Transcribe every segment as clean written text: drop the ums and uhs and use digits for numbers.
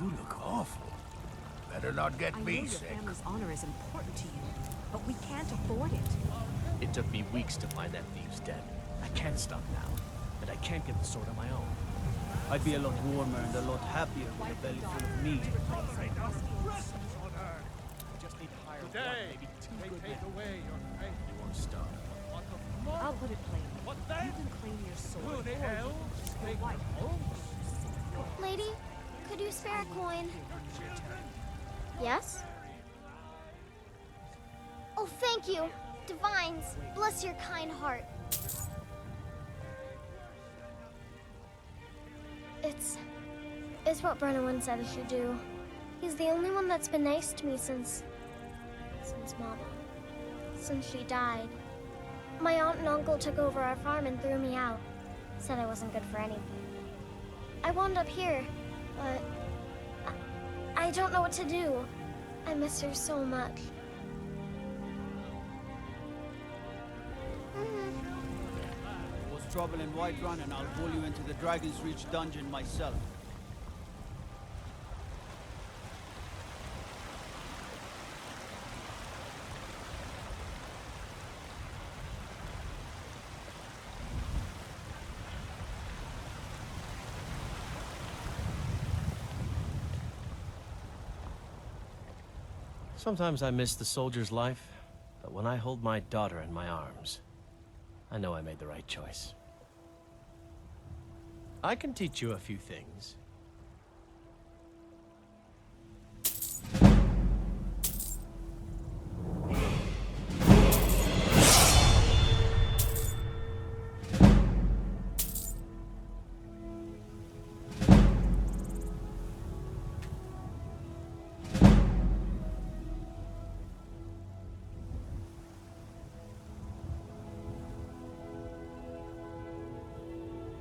You look awful. Better not get me sick. I know your family's honor is important to you, but we can't afford it. It took me weeks to find that thief's den. I can't stop now, and I can't get the sword on my own. I'd be a lot warmer and a lot happier with a belly full of meat. Just need to hire Today, one, maybe two they good take men. away your faith. You won't stop. What the fuck? I'll put it plainly. What then? You can claim your sword Who or the hell? your Take wife. homes? Lady, could you spare a coin? Yes? Oh, thank you. Divines, bless your kind heart. It's what Brennan said I should do. He's the only one that's been nice to me since Mama. Since she died. My aunt and uncle took over our farm and threw me out. Said I wasn't good for anything. I wound up here, but I don't know what to do. I miss her so much. What's trouble in Whiterun, and I'll pull you into the Dragon's Reach dungeon myself. Sometimes I miss the soldier's life, but when I hold my daughter in my arms, I know I made the right choice. I can teach you a few things.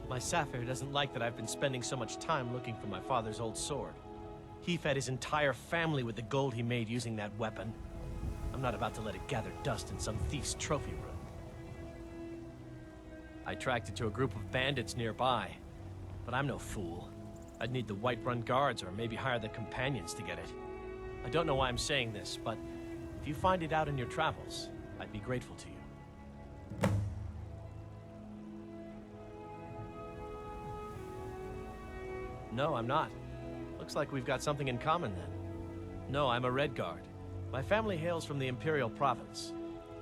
My Sapphire doesn't like that I've been spending so much time looking for my father's old sword. He fed his entire family with the gold he made using that weapon. I'm not about to let it gather dust in some thief's trophy room. I tracked it to a group of bandits nearby, but I'm no fool. I'd need the Whiterun guards or maybe hire the companions to get it. I don't know why I'm saying this, but if you find it out in your travels, I'd be grateful to you. No, I'm not. Looks like we've got something in common then. No, I'm a Red Guard. My family hails from the Imperial Province.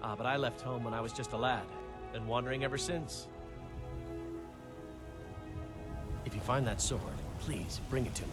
But I left home when I was just a lad. Been wandering ever since. If you find that sword, please bring it to me.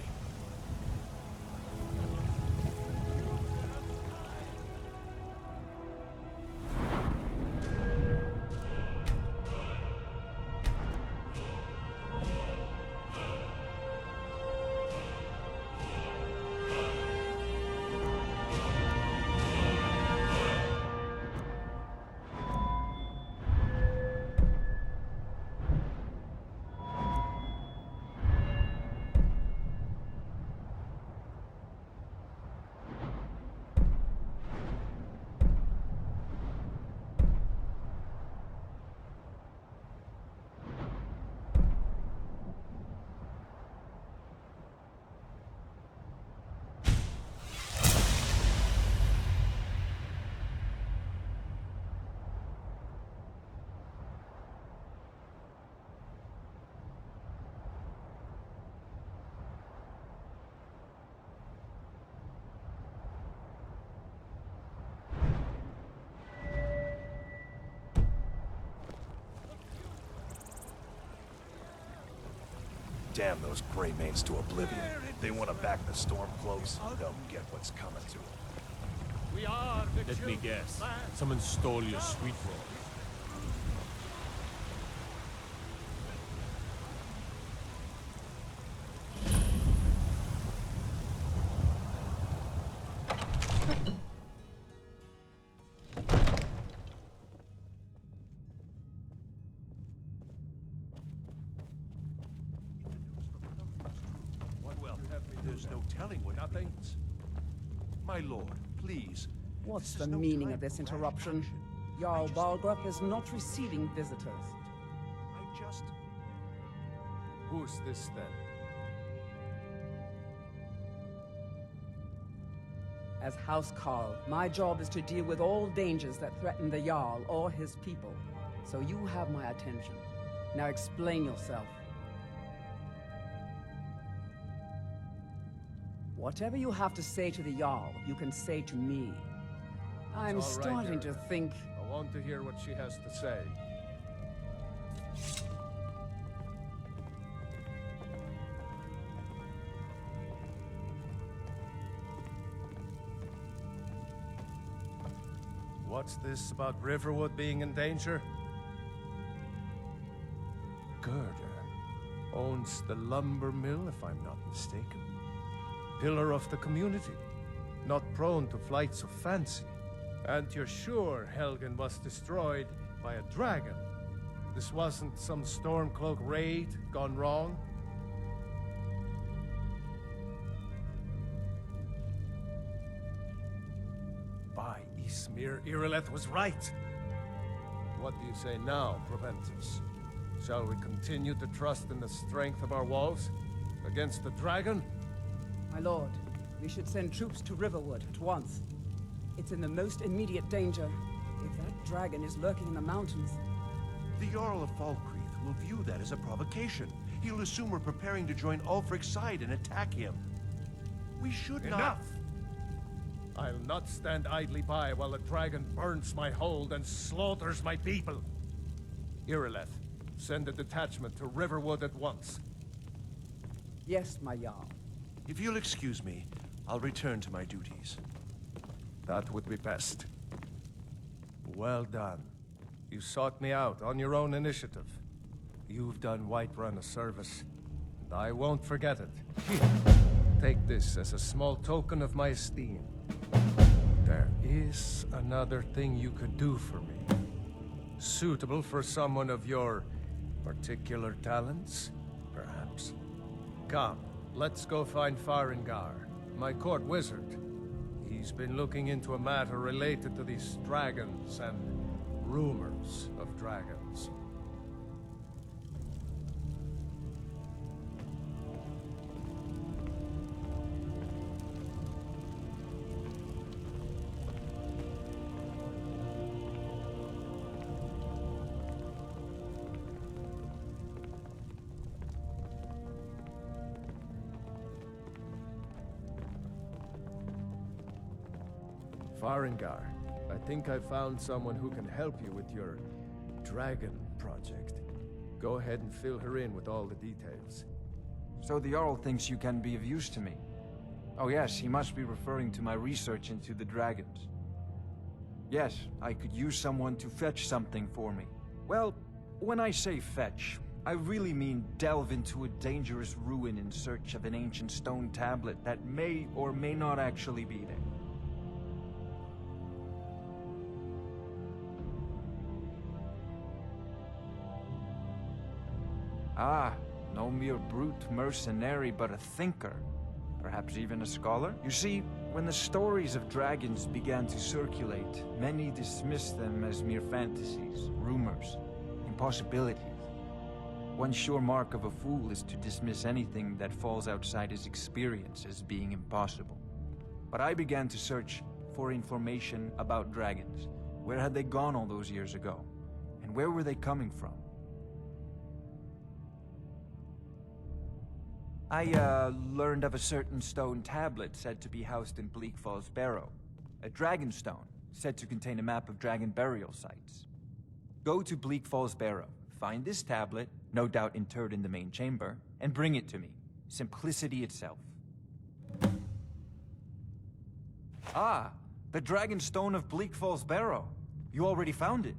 Damn those gray mains to oblivion. They want to back the storm close, they'll get what's coming to them. We are the Let me children guess. of man. Someone stole your sweet roll. Well, there's no telling what happens. My lord, please. What's the meaning of this interruption? Jarl Balgruuf is not receiving visitors. I just... Who's this then? As House Carl, my job is to deal with all dangers that threaten the Jarl or his people. So you have my attention. Now explain yourself. Whatever you have to say to the Jarl, you can say to me. I'm all right, starting to Eric. think... I want to hear what she has to say. What's this about Riverwood being in danger? Gerda owns the lumber mill, if I'm not mistaken. Pillar of the community, not prone to flights of fancy. And you're sure Helgen was destroyed by a dragon? This wasn't some Stormcloak raid gone wrong? By Ismir, Irileth was right. What do you say now, Proventus? Shall we continue to trust in the strength of our walls? Against the dragon? My lord, we should send troops to Riverwood at once. It's in the most immediate danger. If that dragon is lurking in the mountains... The Jarl of Falkreath will view that as a provocation. He'll assume we're preparing to join Ulfric's side and attack him. We should not... Enough! I'll not stand idly by while the dragon burns my hold and slaughters my people. Irileth, send a detachment to Riverwood at once. Yes, my Jarl. If you'll excuse me, I'll return to my duties. That would be best. Well done. You sought me out on your own initiative. You've done Whiterun a service, and I won't forget it. Here, take this as a small token of my esteem. There is another thing you could do for me. Suitable for someone of your particular talents, perhaps. Come, let's go find Farengar, my court wizard. He's been looking into a matter related to these dragons and rumors of dragons. Farengar, I think I found someone who can help you with your dragon project. Go ahead and fill her in with all the details. So the Jarl thinks you can be of use to me. Oh yes, he must be referring to my research into the dragons. Yes, I could use someone to fetch something for me. Well, when I say fetch, I really mean delve into a dangerous ruin in search of an ancient stone tablet that may or may not actually be there. Ah, no mere brute mercenary, but a thinker. Perhaps even a scholar? You see, when the stories of dragons began to circulate, many dismissed them as mere fantasies, rumors, impossibilities. One sure mark of a fool is to dismiss anything that falls outside his experience as being impossible. But I began to search for information about dragons. Where had they gone all those years ago? And where were they coming from? I learned of a certain stone tablet said to be housed in Bleak Falls Barrow. A dragon stone, said to contain a map of dragon burial sites. Go to Bleak Falls Barrow, find this tablet, no doubt interred in the main chamber, and bring it to me. Simplicity itself. Ah, the dragon stone of Bleak Falls Barrow. You already found it.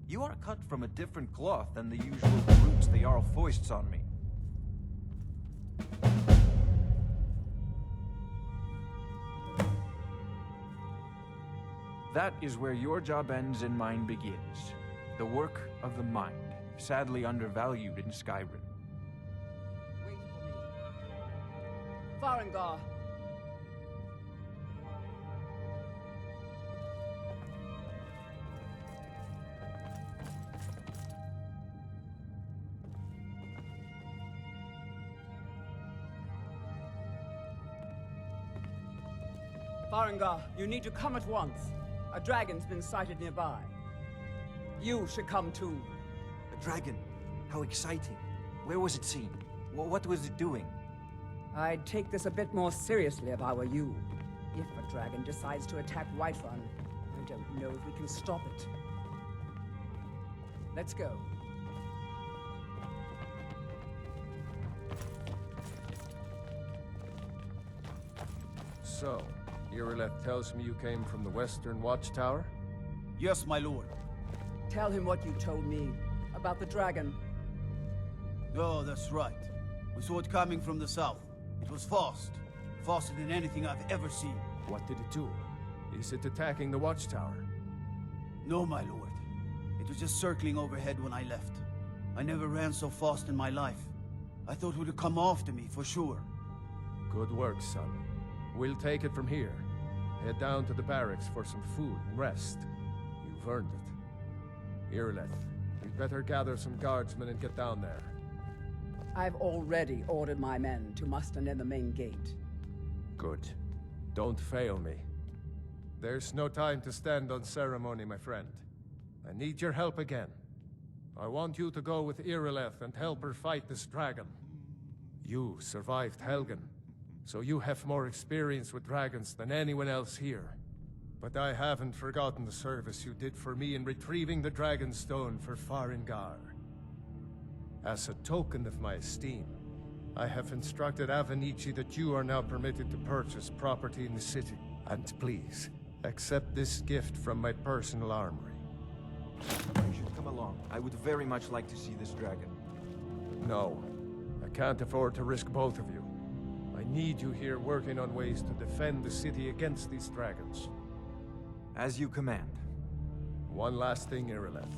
You are cut from a different cloth than the usual brutes the Jarl foists on me. That is where your job ends and mine begins. The work of the mind, sadly undervalued in Skyrim. Wait for me. Farengar! Farengar, you need to come at once. A dragon's been sighted nearby. You should come too. A dragon? How exciting. Where was it seen? What was it doing? I'd take this a bit more seriously if I were you. If a dragon decides to attack Whiterun, I don't know if we can stop it. Let's go. So, Irileth tells me you came from the Western Watchtower? Yes, my lord. Tell him what you told me about the dragon. Oh, that's right. We saw it coming from the south. It was fast. Faster than anything I've ever seen. What did it do? Is it attacking the Watchtower? No, my lord. It was just circling overhead when I left. I never ran so fast in my life. I thought it would come after me, for sure. Good work, son. We'll take it from here. Head down to the barracks for some food and rest. You've earned it. Irileth, we'd better gather some guardsmen and get down there. I've already ordered my men to muster near the main gate. Good. Don't fail me. There's no time to stand on ceremony, my friend. I need your help again. I want you to go with Irileth and help her fight this dragon. You survived Helgen, so you have more experience with dragons than anyone else here. But I haven't forgotten the service you did for me in retrieving the Dragon's Stone for Farengar. As a token of my esteem, I have instructed Avenici that you are now permitted to purchase property in the city. And please, accept this gift from my personal armory. You should come along. I would very much like to see this dragon. No, I can't afford to risk both of you. I need you here working on ways to defend the city against these dragons. As you command. One last thing, Irileth.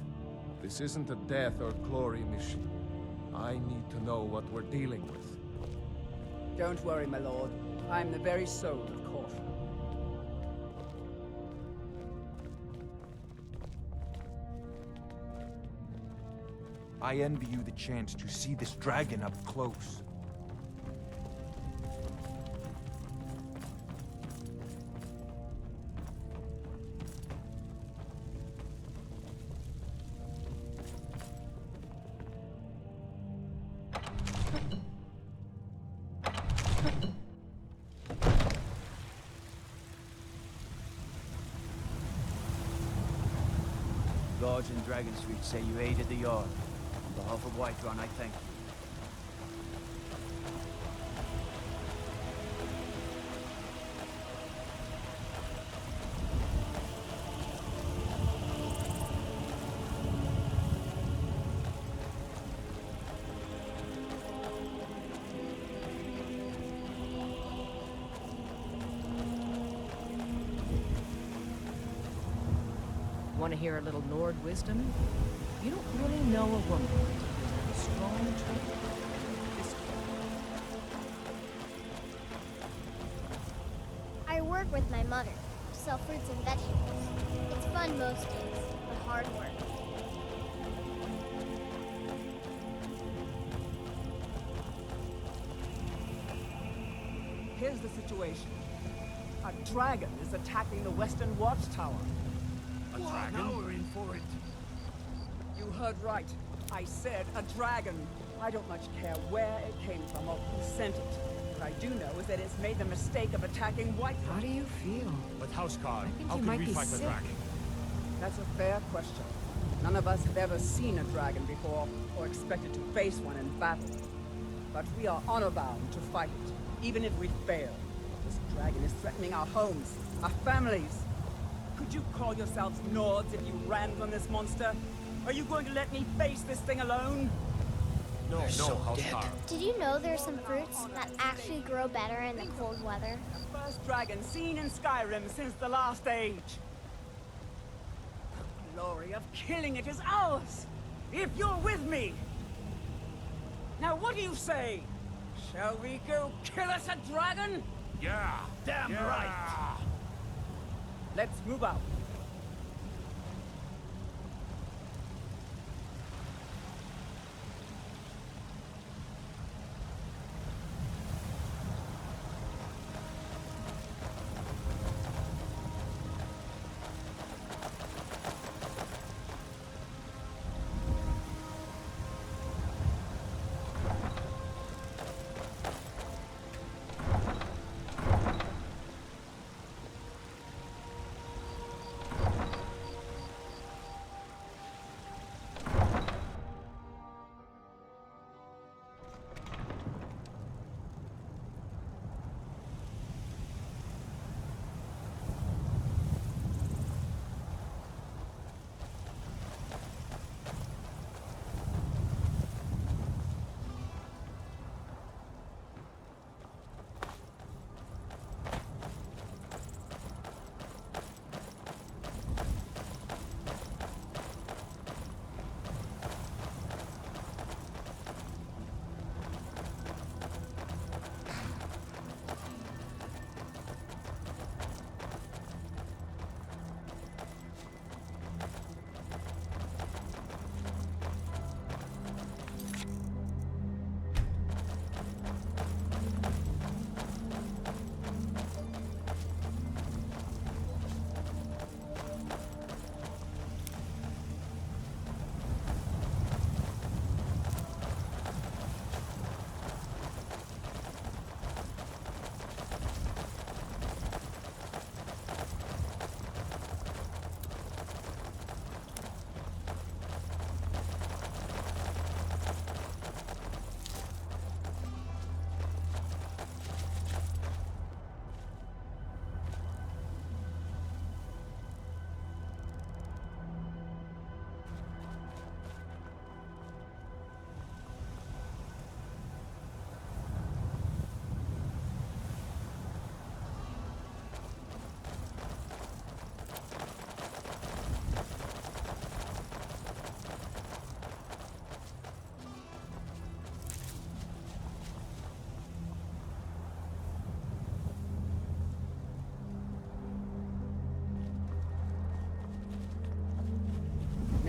This isn't a death or glory mission. I need to know what we're dealing with. Don't worry, my lord. I'm the very soul of caution. I envy you the chance to see this dragon up close. Guards in Dragon Street say you aided the Yard. On behalf of Whiterun, I thank you. Want to hear a little Lord wisdom? You don't really know a woman who's had a strong trait. This I work with my mother to sell fruits and vegetables. It's fun most days, but hard work. Here's the situation. A dragon is attacking the Western Watchtower. A dragon? Now we're in for it. You heard right. I said a dragon. I don't much care where it came from or who sent it. What I do know is that it's made the mistake of attacking Whiterun. How do you feel? But Houseguard, think how you can might we be fight the sick. dragon? That's a fair question. None of us have ever seen a dragon before, or expected to face one in battle. But we are honor-bound to fight it, even if we fail. This dragon is threatening our homes, our families. Could you call yourselves Nords if you ran from this monster? Are you going to let me face this thing alone? No, Houseguard. Did you know there are some fruits that actually grow better in the cold weather? The first dragon seen in Skyrim since the last age. The glory of killing it is ours, if you're with me. Now what do you say? Shall we go kill us a dragon? Yeah. Damn right. Let's move out.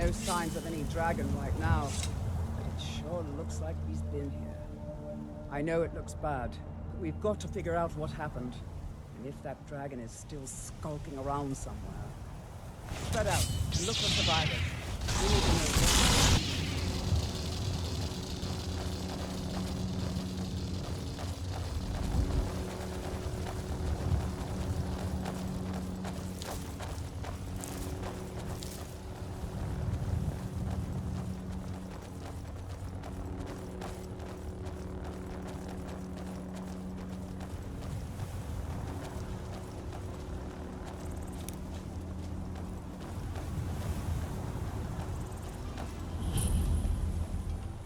no signs of any dragon right now, but it sure looks like he's been here. I know it looks bad, but we've got to figure out what happened, and if that dragon is still skulking around somewhere. Spread out and look for survivors. We need to know what.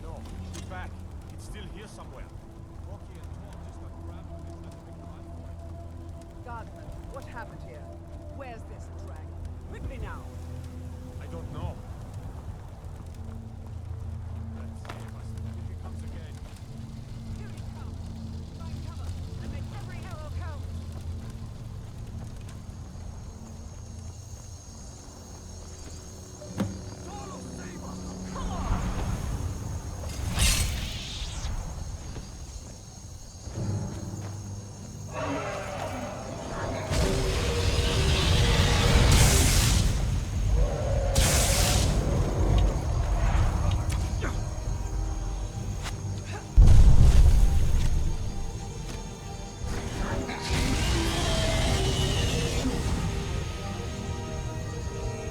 No, be back. It's still here somewhere. Rocky and Tom just got grabbed and they tried to make a run for it. Guardsman, what happened here? Where's this dragon? Quickly now! I don't know. Let's save us if he comes again. Here he comes! Find cover and make every arrow count! Solo Saber! Come on!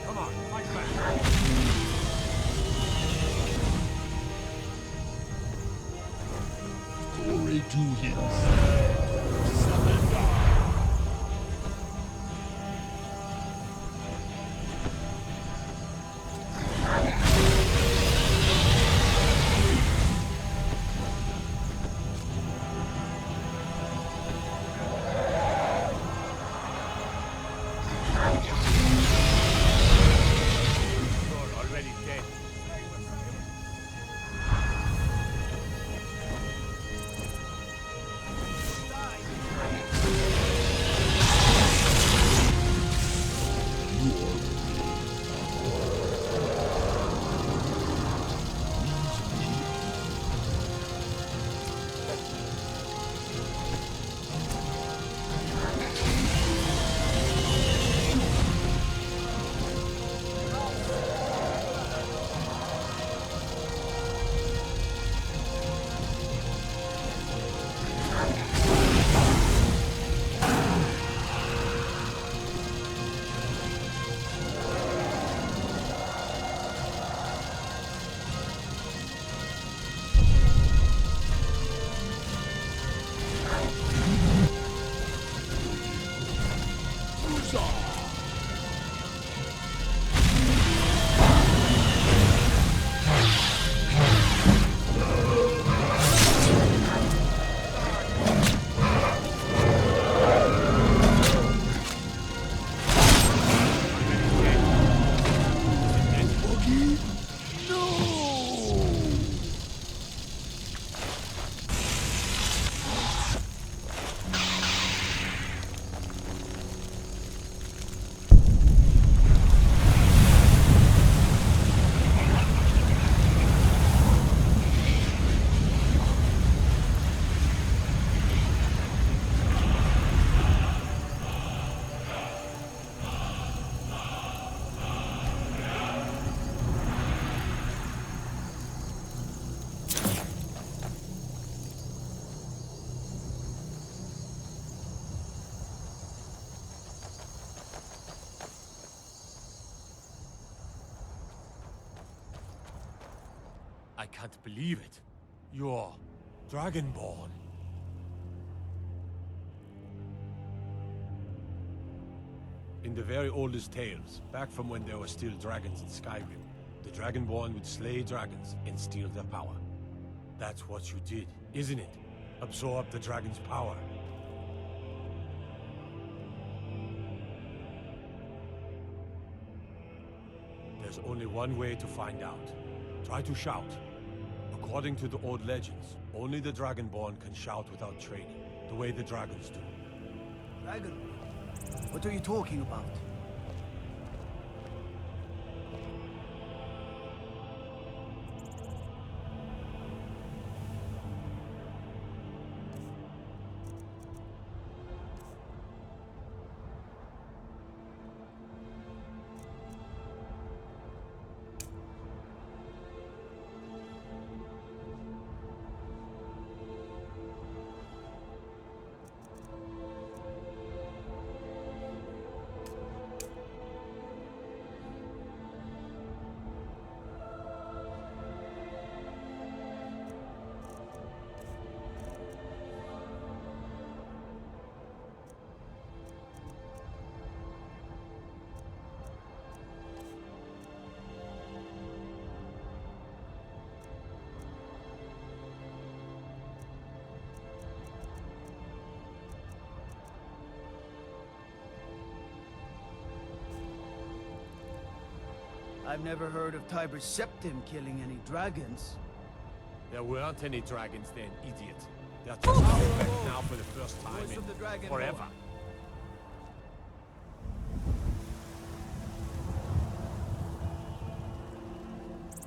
Come on, fight back. Glory to him. Surrender. You're already dead. I can't believe it. You're Dragonborn. In the very oldest tales, back from when there were still dragons in Skyrim, the Dragonborn would slay dragons and steal their power. That's what you did, isn't it? Absorb the dragon's power. There's only one way to find out. Try to shout. According to the old legends, only the Dragonborn can shout without training, the way the dragons do. Dragon? What are you talking about? I've never heard of Tiber Septim killing any dragons. There weren't any dragons then, idiot. They're just coming back now for the first time Voice of the in dragon forever.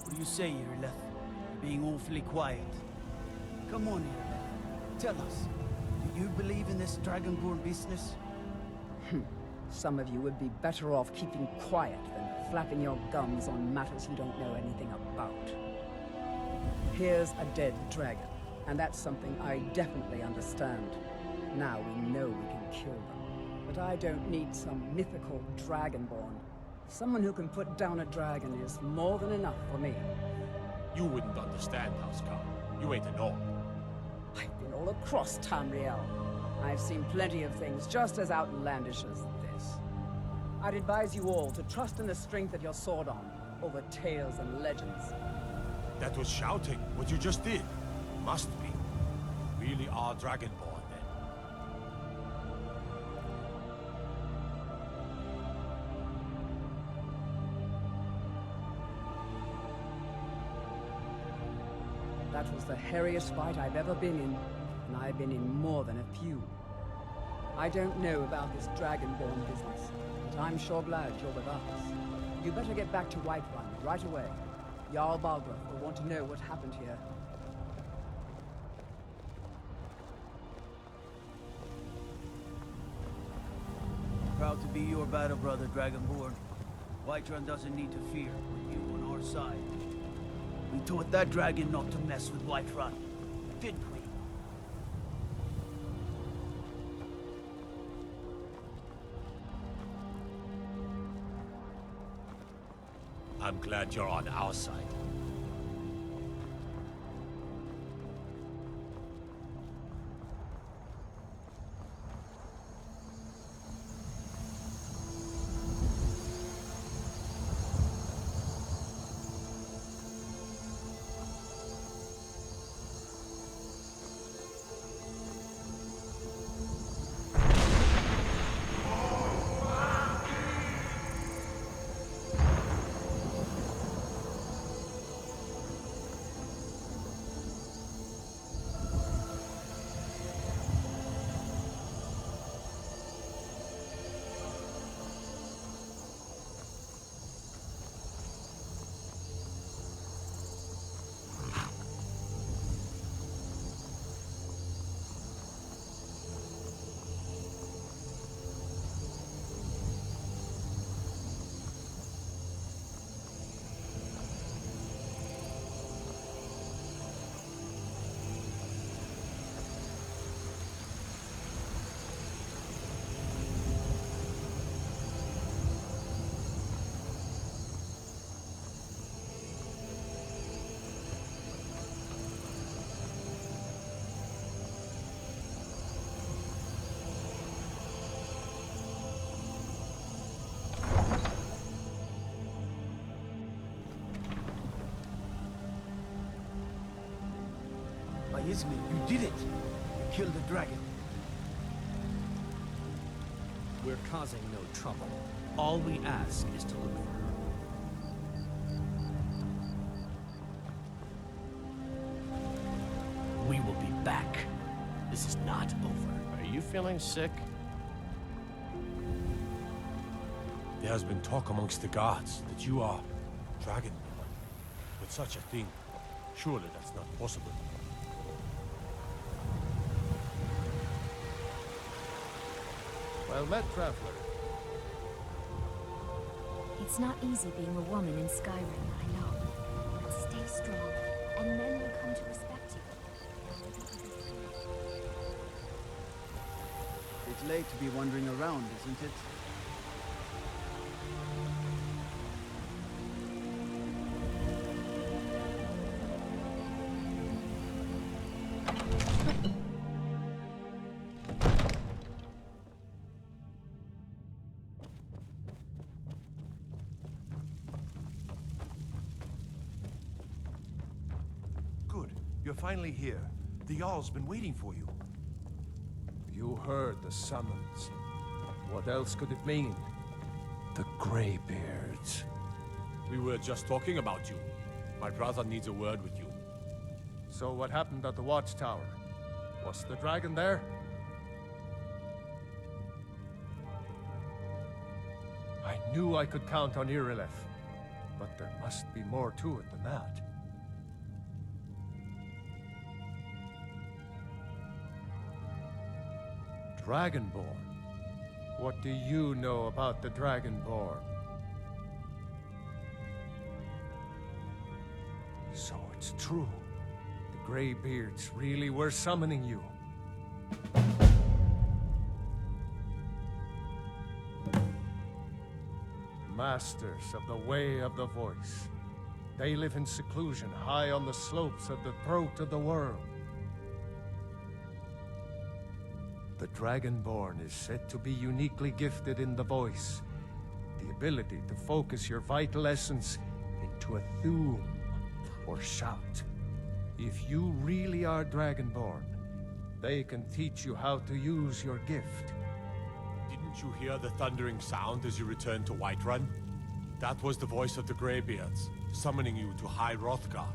What do you say, Irileth? You're being awfully quiet. Come on, Irileth. Tell us, do you believe in this dragonborn business? Some of you would be better off keeping quiet than flapping your gums on matters you don't know anything about. Here's a dead dragon, and that's something I definitely understand. Now we know we can kill them. But I don't need some mythical dragonborn. Someone who can put down a dragon is more than enough for me. You wouldn't understand, Housecar. You ain't an orc. I've been all across Tamriel. I've seen plenty of things just as outlandish as this. I'd advise you all to trust in the strength of your sword arm over tales and legends. That was shouting, what you just did. Must be. Really are dragonborn, then. That was the hairiest fight I've ever been in, and I've been in more than a few. I don't know about this dragonborn business, but I'm sure glad you're with us. You better get back to Whiterun right away. Jarl Balgruuf will want to know what happened here. Proud to be your battle brother, Dragonborn. Whiterun doesn't need to fear with you on our side. We taught that dragon not to mess with Whiterun, didn't we? I'm glad you're on our side. By Ismir, you did it! You killed the dragon. We're causing no trouble. All we ask is to look for her. We will be back. This is not over. Are you feeling sick? There has been talk amongst the guards that you are dragon. But such a thing, surely that's not possible. Well met, traveler. It's not easy being a woman in Skyrim, I know. But stay strong, and men will come to respect you. It's late to be wandering around, isn't it? Good. You're finally here. The Jarl's been waiting for you. You heard the summons. What else could it mean? The Greybeards. We were just talking about you. My brother needs a word with you. So what happened at the watchtower? Was the dragon there? I knew I could count on Irileth, but there must be more to it than that. Dragonborn? What do you know about the Dragonborn? So it's true. The Greybeards really were summoning you. Masters of the Way of the Voice. They live in seclusion high on the slopes of the throat of the world. The Dragonborn is said to be uniquely gifted in the voice. The ability to focus your vital essence into a thum or shout. If you really are Dragonborn, they can teach you how to use your gift. Didn't you hear the thundering sound as you returned to Whiterun? That was the voice of the Greybeards, summoning you to High Hrothgar.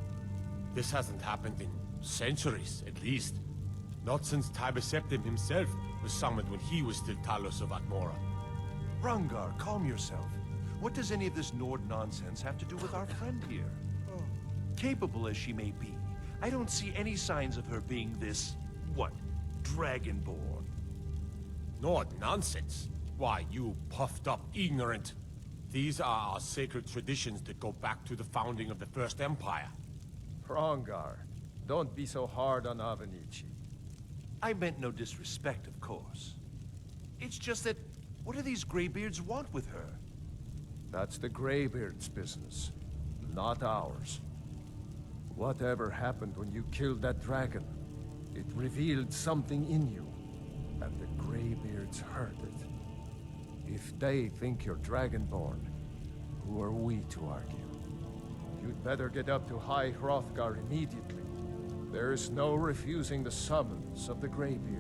This hasn't happened in centuries, at least. Not since Tiber Septim himself was summoned when he was still Talos of Atmora. Hrongar, calm yourself. What does any of this Nord nonsense have to do with our friend here? Capable as she may be, I don't see any signs of her being this, what, Dragonborn? Nord nonsense? Why, you puffed up ignorant. These are our sacred traditions that go back to the founding of the First Empire. Hrongar, don't be so hard on Avenici. I meant no disrespect, of course. It's just that, what do these Greybeards want with her? That's the Greybeards' business, not ours. Whatever happened when you killed that dragon, it revealed something in you, and the Greybeards heard it. If they think you're Dragonborn, who are we to argue? You'd better get up to High Hrothgar immediately. There's no refusing the summons of the Greybeards.